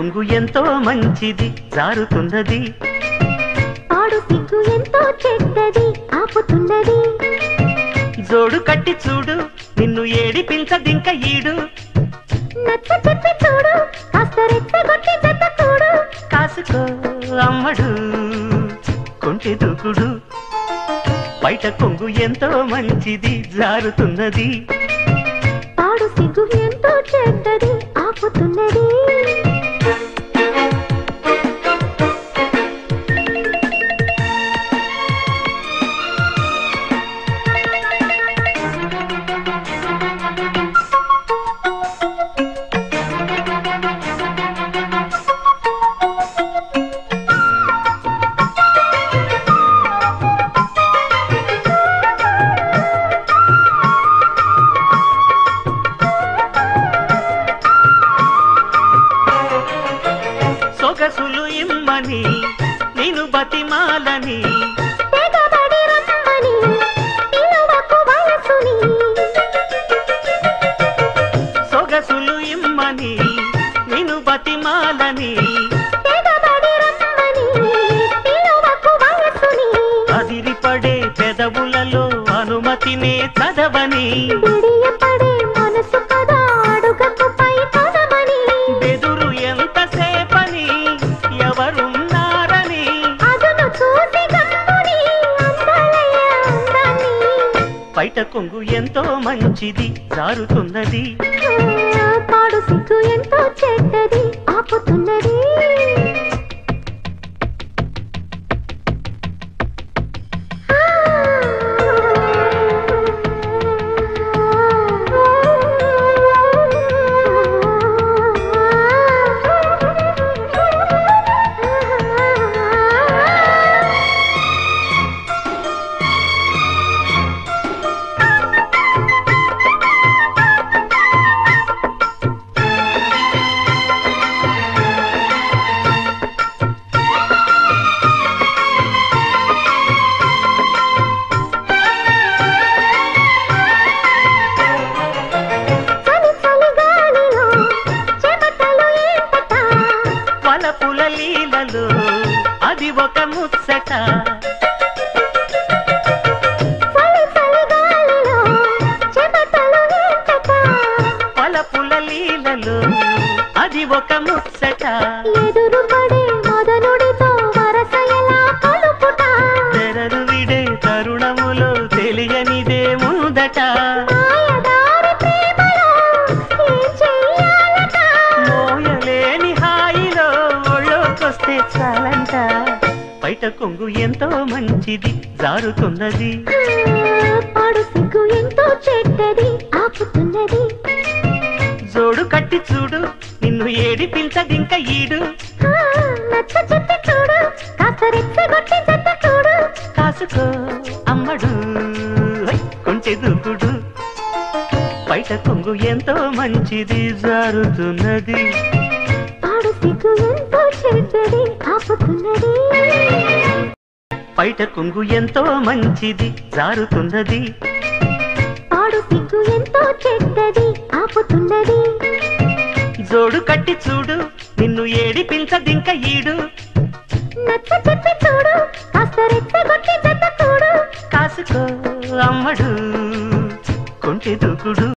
కొంగు ఎంతో మంచిది జారుతున్నది, ఆడు సిగ్గు ఎంతో చెడ్డది ఆపుతున్నది. జోడు కట్టి చూడు నిన్ను ఏడిపించదింక ఈడు, నచ్చ చెప్పి చూడు కాస్త రెచ్చగొట్టి జత చూడు. కాసుకో అమ్మడు కొంటె దూకుడు, బయట కొంగు ఎంతో మంచిది జారుతున్నది, ఆడు సిగ్గు ఎంతో చెడ్డది ఆపుతున్నది. సొగసులు ఇమ్మని నేను బతిమాలని, తెగబడి రమ్మని పిలువకు వయసుని. సొగసులు ఇమ్మని నేను బతిమాలని, తెగబడి రమ్మని పిలువకు వయసుని. అదిరిపడే పెదవులలో అనుమతినే చదవని, బిడియపడే మనసు కదా అడుగకు పై కొనమని. బెదురు ఎంతసేపని ఎవరున్నారని, అదును చూసి గమ్ముని అందలయ్య అందాన్ని. బయట కొంగు ఎంతో మంచిది జారుతున్నది, పాడు సిగ్గు ఎంతో చెడ్డది ఆపుతున్నది. వలపుల లీలలో అది ఒక ముచ్చట, వలపుల లీలలో అది ఒక ముచ్చట. ఎదురుపడే మొదలుడితో వరస ఎలా కలుపుట. తెరలు విడే తరుణములో తెలియనిదే ముందట, మాయదారి ప్రేమలో ఏం చెయ్యాలట. మోయలేని హాయిలో ఒళ్ళోకొస్తే చాలంట, బయట కొంగు ఎంతో మంచిది జారుతున్నది, పాడు సిగ్గు ఎంతో చెడ్డది ఆపుతున్నది. జోడు కట్టి చూడు నిన్ను ఏడిపించదింక ఈడు, నచ్చ చెప్పి చూడు కాస్త రెచ్చగొట్టి జత చూడు. కాసుకో అమ్మడు కొంచె దూకుడు, బయట కొంగు ఎంతో మంచిది జారుతున్నది, పాడు సిగ్గు ఎంతో చెడ్డది ఆపుతున్నది. బయట కొంగు ఎంతో మంచిది జారుతున్నది, పాడు సిగ్గు ఎంతో చెడ్డది ఆపుతున్నది. జోడు కట్టి చూడు నిన్ను ఏడిపించదింక ఈడు, నచ్చ చెప్పి చూడు కాస్త రెచ్చగొట్టి జత చూడు. కాసుకో అమ్మడు కొంటె దూకుడు.